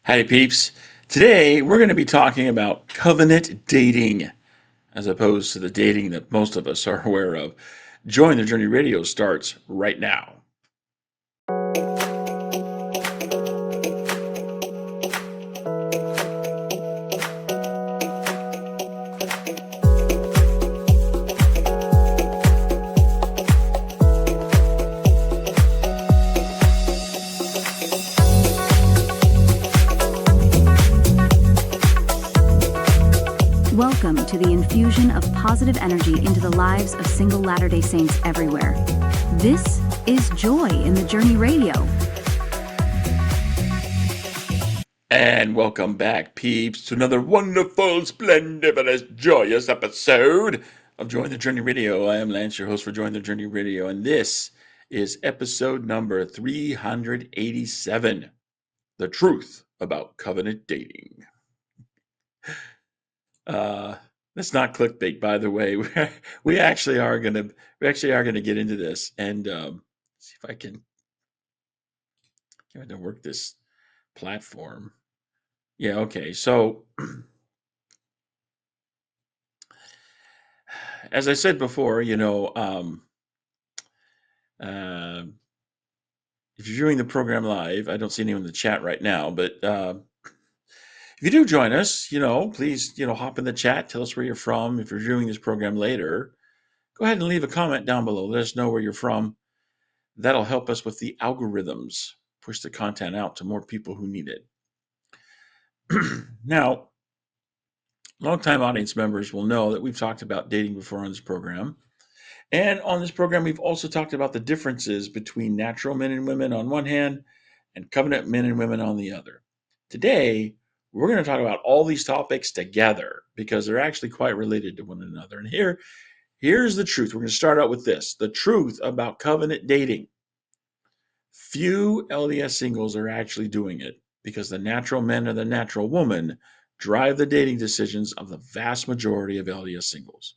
Howdy, peeps. Today, we're going to be talking about covenant dating, as opposed to the dating that most of us are aware of. Join the Journey Radio starts right now. Welcome to the infusion of positive energy into the lives of single Latter-day Saints everywhere. This is Joy in the Journey Radio. And welcome back, peeps, to another wonderful, splendiferous, joyous episode of Join the Journey Radio. I am Lance, your host for Join the Journey Radio, and this is episode number 387, The Truth About Covenant Dating. That's not clickbait, by the way. We actually are gonna get into this and see if I can work this platform. Yeah, okay. So as I said before, uh, if you're viewing the program live, I don't see anyone in the chat right now, but if you do join us, please, hop in the chat, tell us where you're from. If you're viewing this program later, go ahead and leave a comment down below. Let us know where you're from. That'll help us with the algorithms, push the content out to more people who need it. Now, longtime audience members will know that we've talked about dating before on this program. And on this program, we've also talked about the differences between natural men and women on one hand and covenant men and women on the other. Today, we're going to talk about all these topics together because they're actually quite related to one another. And here's the truth. We're going to start out with this: the truth about covenant dating. Few LDS singles are actually doing it because the natural men or the natural woman drive the dating decisions of the vast majority of LDS singles.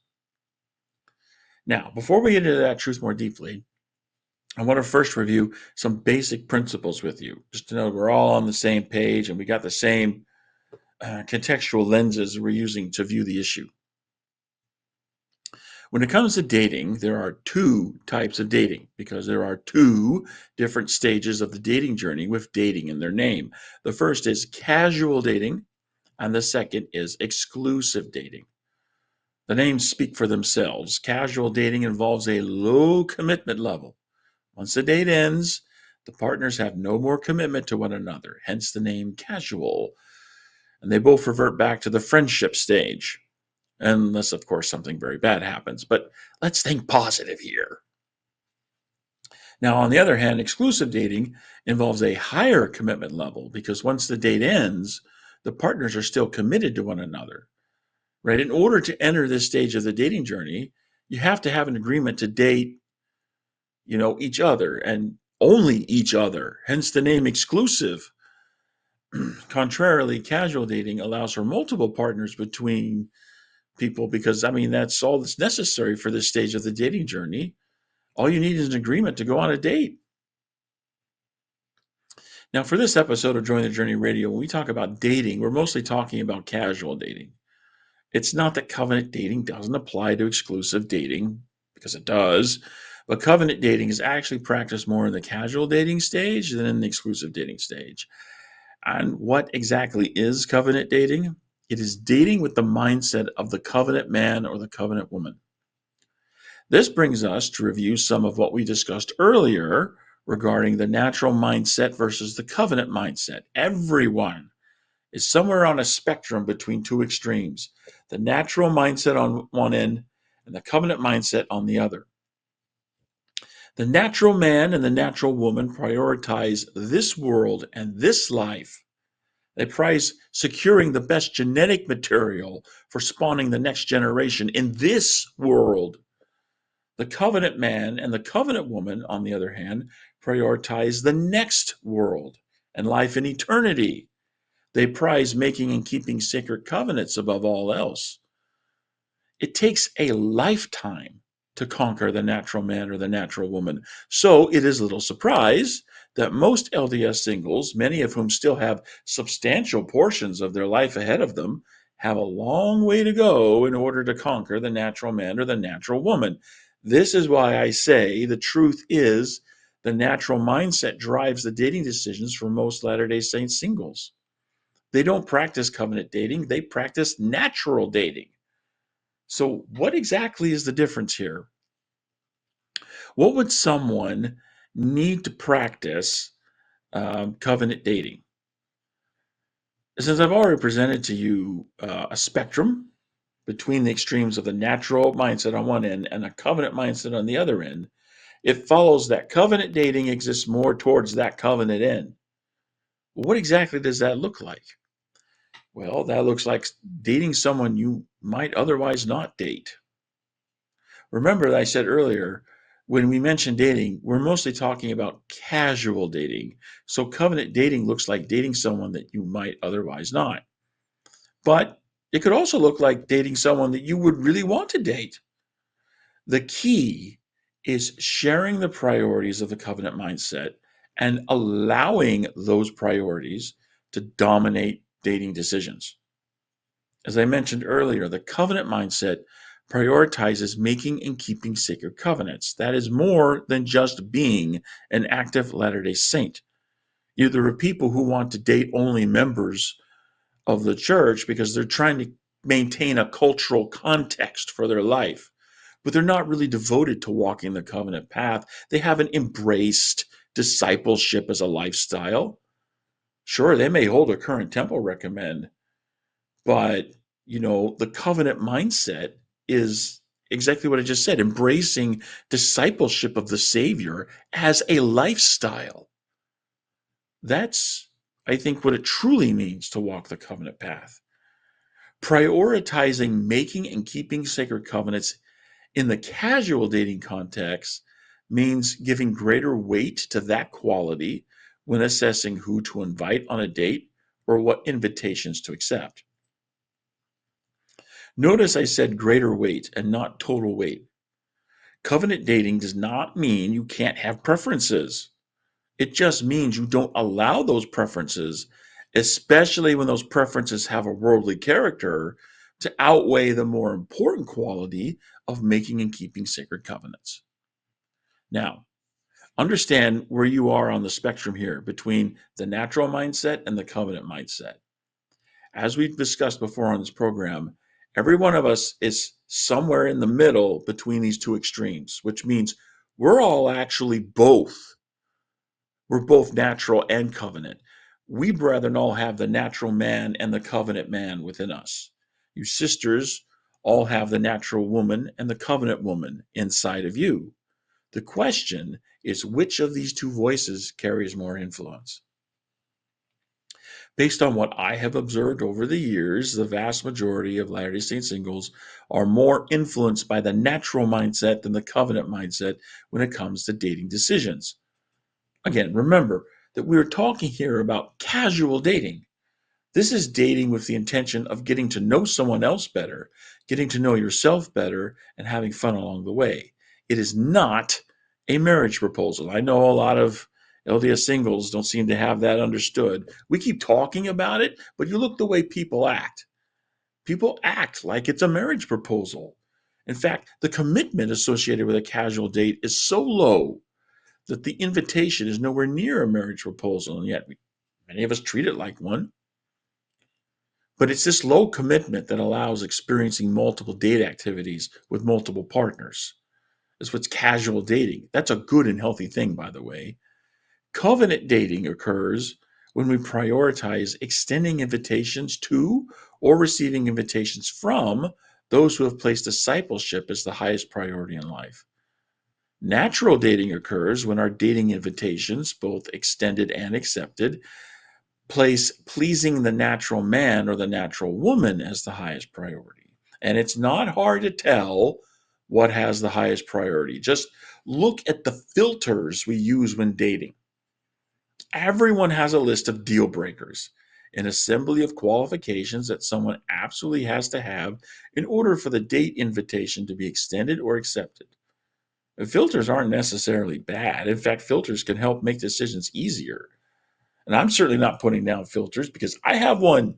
Now, before we get into that truth more deeply, I want to first review some basic principles with you, just to know we're all on the same page and we got the same contextual lenses we're using to view the issue. When it comes to dating, there are two types of dating because there are two different stages of the dating journey with dating in their name. The first is casual dating, and the second is exclusive dating. The names speak for themselves. Casual dating involves a low commitment level. Once the date ends, the partners have no more commitment to one another, hence the name casual. And they both revert back to the friendship stage. Unless, of course, something very bad happens. But let's think positive here. Now, on the other hand, exclusive dating involves a higher commitment level because once the date ends, the partners are still committed to one another, right? In order to enter this stage of the dating journey, you have to have an agreement to date, each other and only each other, hence the name exclusive. Contrarily, casual dating allows for multiple partners between people because that's all that's necessary for this stage of the dating journey. All you need is an agreement to go on a date. Now, for this episode of Join the Journey Radio, when we talk about dating, we're mostly talking about casual dating. It's not that covenant dating doesn't apply to exclusive dating, because it does, but covenant dating is actually practiced more in the casual dating stage than in the exclusive dating stage. And what exactly is covenant dating? It is dating with the mindset of the covenant man or the covenant woman. This brings us to review some of what we discussed earlier regarding the natural mindset versus the covenant mindset. Everyone is somewhere on a spectrum between two extremes: the natural mindset on one end and the covenant mindset on the other. The natural man and the natural woman prioritize this world and this life. They prize securing the best genetic material for spawning the next generation in this world. The covenant man and the covenant woman, on the other hand, prioritize the next world and life in eternity. They prize making and keeping sacred covenants above all else. It takes a lifetime to conquer the natural man or the natural woman. So it is little surprise that most LDS singles, many of whom still have substantial portions of their life ahead of them, have a long way to go in order to conquer the natural man or the natural woman. This is why I say the truth is the natural mindset drives the dating decisions for most Latter day Saint singles. They don't practice covenant dating, they practice natural dating. So, what exactly is the difference here? What would someone need to practice covenant dating? Since I've already presented to you a spectrum between the extremes of the natural mindset on one end and a covenant mindset on the other end, it follows that covenant dating exists more towards that covenant end. What exactly does that look like? Well, that looks like dating someone you might otherwise not date. Remember that I said earlier, when we mention dating, we're mostly talking about casual dating. So covenant dating looks like dating someone that you might otherwise not. But it could also look like dating someone that you would really want to date. The key is sharing the priorities of the covenant mindset and allowing those priorities to dominate dating decisions. As I mentioned earlier, the covenant mindset prioritizes making and keeping sacred covenants. That is more than just being an active Latter day Saint. There are people who want to date only members of the church because they're trying to maintain a cultural context for their life, but they're not really devoted to walking the covenant path. They haven't embraced discipleship as a lifestyle. Sure, they may hold a current temple recommend, but the covenant mindset is exactly what I just said, embracing discipleship of the Savior as a lifestyle. That's, I think, what it truly means to walk the covenant path. Prioritizing making and keeping sacred covenants in the casual dating context means giving greater weight to that quality when assessing who to invite on a date or what invitations to accept. Notice I said greater weight and not total weight. Covenant dating does not mean you can't have preferences. It just means you don't allow those preferences, especially when those preferences have a worldly character, to outweigh the more important quality of making and keeping sacred covenants. Now, understand where you are on the spectrum here between the natural mindset and the covenant mindset. As we've discussed before on this program, every one of us is somewhere in the middle between these two extremes, which means we're all actually both. We're both natural and covenant. We brethren all have the natural man and the covenant man within us. You sisters all have the natural woman and the covenant woman inside of you. The question is which of these two voices carries more influence? Based on what I have observed over the years, the vast majority of Latter day Saint singles are more influenced by the natural mindset than the covenant mindset when it comes to dating decisions. Again, remember that we are talking here about casual dating. This is dating with the intention of getting to know someone else better, getting to know yourself better, and having fun along the way. It is not a marriage proposal. I know a lot of LDS singles don't seem to have that understood. We keep talking about it, but you look the way people act. People act like it's a marriage proposal. In fact, the commitment associated with a casual date is so low that the invitation is nowhere near a marriage proposal, and yet many of us treat it like one. But it's this low commitment that allows experiencing multiple date activities with multiple partners. That's what's casual dating. That's a good and healthy thing, by the way. Covenant dating occurs when we prioritize extending invitations to or receiving invitations from those who have placed discipleship as the highest priority in life. Natural dating occurs when our dating invitations, both extended and accepted, place pleasing the natural man or the natural woman as the highest priority. And it's not hard to tell what has the highest priority. Just look at the filters we use when dating. Everyone has a list of deal breakers, an assembly of qualifications that someone absolutely has to have in order for the date invitation to be extended or accepted. Filters aren't necessarily bad. In fact, filters can help make decisions easier. And I'm certainly not putting down filters because I have one.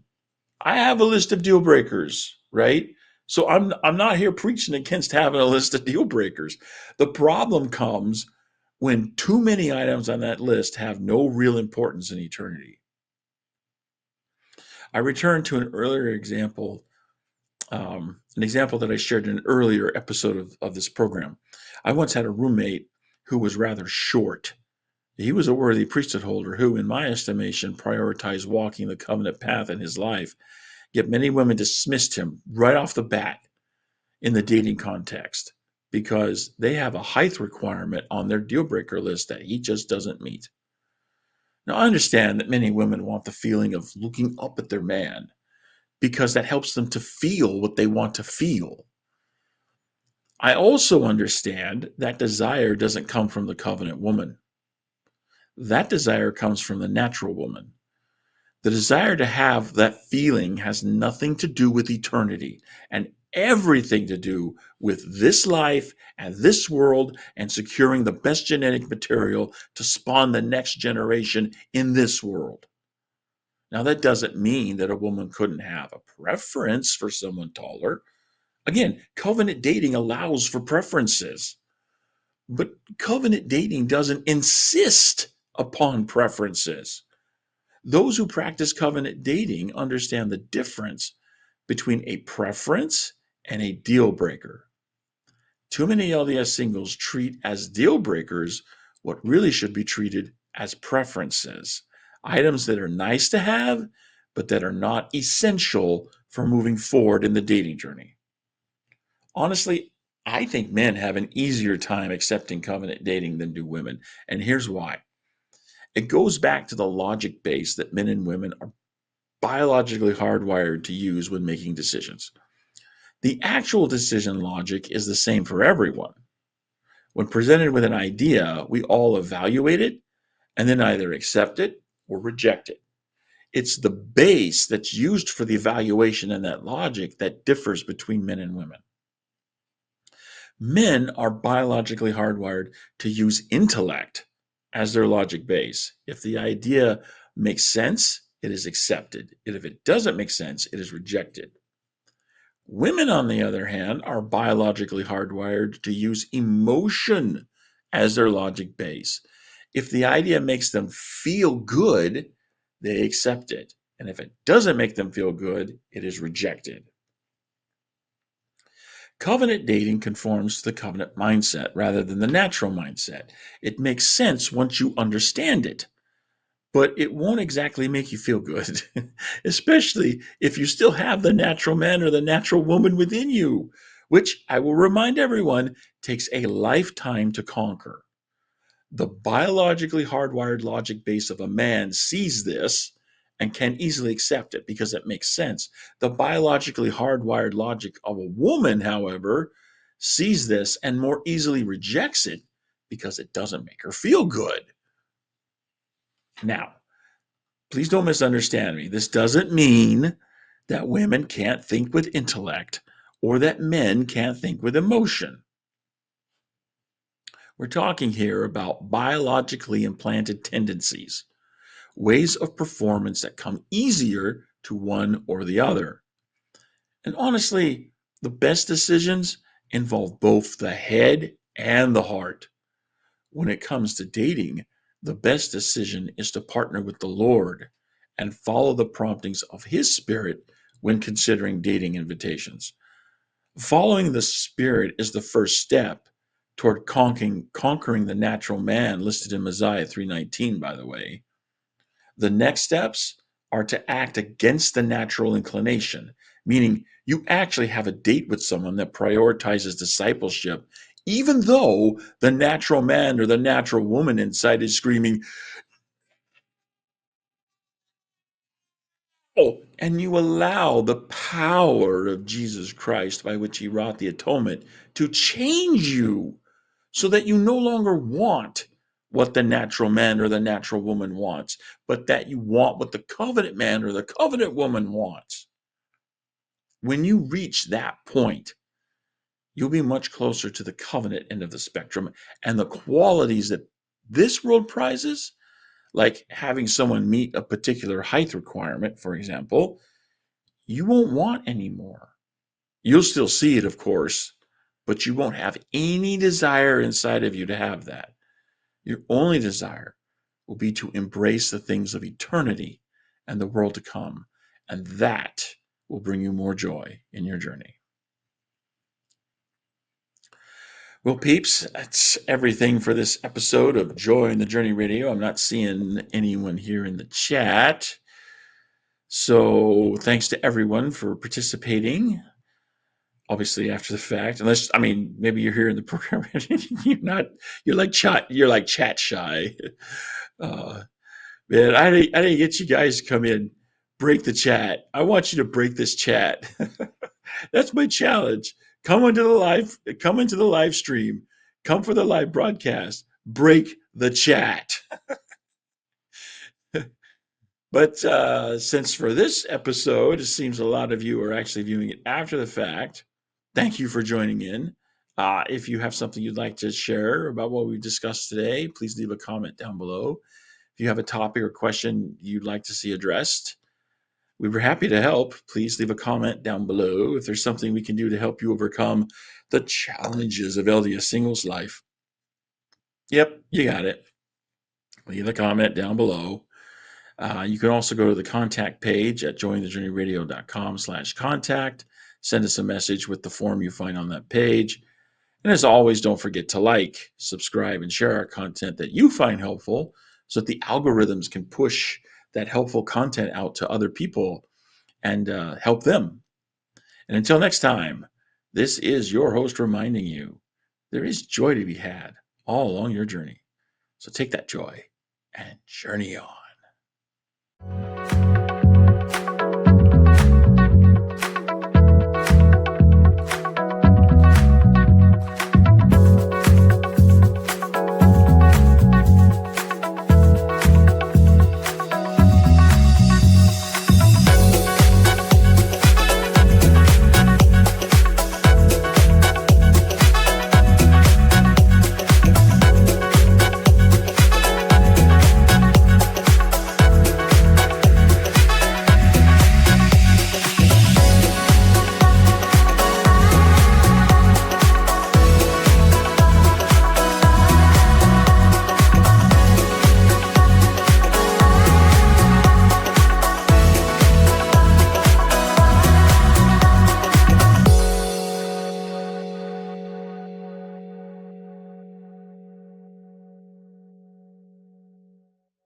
I have a list of deal breakers, right? So I'm not here preaching against having a list of deal breakers. The problem comes when too many items on that list have no real importance in eternity. I return to an example that I shared in an earlier episode of this program. I once had a roommate who was rather short. He was a worthy priesthood holder who, in my estimation, prioritized walking the covenant path in his life. Yet many women dismissed him right off the bat in the dating context because they have a height requirement on their deal breaker list that he just doesn't meet. Now, I understand that many women want the feeling of looking up at their man because that helps them to feel what they want to feel. I also understand that desire doesn't come from the covenant woman. That desire comes from the natural woman. The desire to have that feeling has nothing to do with eternity and everything to do with this life and this world and securing the best genetic material to spawn the next generation in this world. Now, that doesn't mean that a woman couldn't have a preference for someone taller. Again, covenant dating allows for preferences, but covenant dating doesn't insist upon preferences. Those who practice covenant dating understand the difference between a preference and a deal breaker. Too many LDS singles treat as deal breakers what really should be treated as preferences, items that are nice to have, but that are not essential for moving forward in the dating journey. Honestly, I think men have an easier time accepting covenant dating than do women, and here's why. It goes back to the logic base that men and women are biologically hardwired to use when making decisions. The actual decision logic is the same for everyone. When presented with an idea, we all evaluate it and then either accept it or reject it. It's the base that's used for the evaluation and that logic that differs between men and women. Men are biologically hardwired to use intellect as their logic base. If the idea makes sense, it is accepted. And if it doesn't make sense, it is rejected. Women, on the other hand, are biologically hardwired to use emotion as their logic base. If the idea makes them feel good, they accept it. And if it doesn't make them feel good, it is rejected. Covenant dating conforms to the covenant mindset rather than the natural mindset. It makes sense once you understand it, but it won't exactly make you feel good, especially if you still have the natural man or the natural woman within you, which I will remind everyone takes a lifetime to conquer. The biologically hardwired logic base of a man sees this and can easily accept it because it makes sense. The biologically hardwired logic of a woman, however, sees this and more easily rejects it because it doesn't make her feel good. Now, please don't misunderstand me. This doesn't mean that women can't think with intellect or that men can't think with emotion. We're talking here about biologically implanted tendencies, ways of performance that come easier to one or the other. And honestly, the best decisions involve both the head and the heart. When it comes to dating, the best decision is to partner with the Lord and follow the promptings of His Spirit when considering dating invitations. Following the Spirit is the first step toward conquering the natural man listed in Mosiah 3:19, by the way. The next steps are to act against the natural inclination, meaning you actually have a date with someone that prioritizes discipleship, even though the natural man or the natural woman inside is screaming, oh, and you allow the power of Jesus Christ by which he wrought the atonement to change you so that you no longer want what the natural man or the natural woman wants, but that you want what the covenant man or the covenant woman wants. When you reach that point, you'll be much closer to the covenant end of the spectrum. And the qualities that this world prizes, like having someone meet a particular height requirement, for example, you won't want anymore. You'll still see it, of course, but you won't have any desire inside of you to have that. Your only desire will be to embrace the things of eternity and the world to come. And that will bring you more joy in your journey. Well, peeps, that's everything for this episode of Joy in the Journey Radio. I'm not seeing anyone here in the chat. So thanks to everyone for participating. Obviously, after the fact, unless maybe you're here in the program, you're like chat shy. Uh, Man, I didn't get you guys to come in, break the chat. I want you to break this chat. That's my challenge. Come into the live stream, come for the live broadcast, break the chat. But since for this episode, it seems a lot of you are actually viewing it after the fact, thank you for joining in. If you have something you'd like to share about what we've discussed today, please leave a comment down below. If you have a topic or question you'd like to see addressed, we were happy to help. Please leave a comment down below if there's something we can do to help you overcome the challenges of LDS singles life. Yep, you got it. Leave a comment down below. You can also go to the contact page at jointhejourneyradio.com/contact. Send us a message with the form you find on that page. And as always, don't forget to like, subscribe, and share our content that you find helpful so that the algorithms can push that helpful content out to other people and help them. And until next time, this is your host reminding you there is joy to be had all along your journey. So take that joy and journey on.